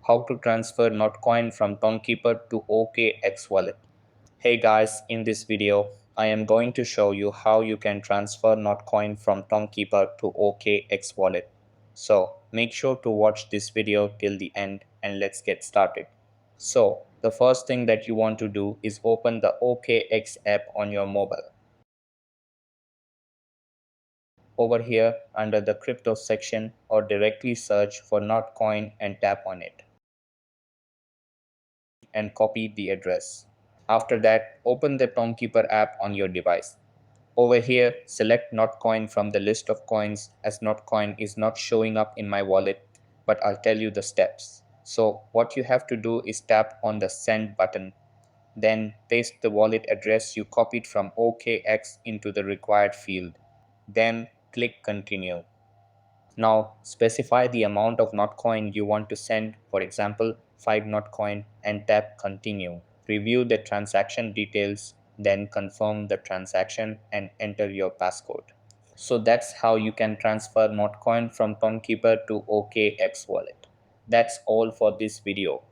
how to transfer Notcoin from Tonkeeper to OKX Wallet. Hey guys, in this video, I am going to show you how you can transfer Notcoin from Tonkeeper to OKX Wallet. So make sure to watch this video till the end and let's get started. So the first thing that you want to do is open the OKX app on your mobile. Over here under the crypto section or directly search for Notcoin and tap on it and copy the address. After that, open the Tonkeeper app on your device. Over here, select Notcoin from the list of coins as Notcoin is not showing up in my wallet, but I'll tell you the steps. So what you have to do is tap on the send button, then paste the wallet address you copied from OKX into the required field. Then click continue. Now specify the amount of Notcoin you want to send, for example 5 Notcoin, and tap continue. Review the transaction details, then confirm the transaction and enter your passcode. So that's how you can transfer Notcoin from Tonkeeper to OKX Wallet. That's all for this video.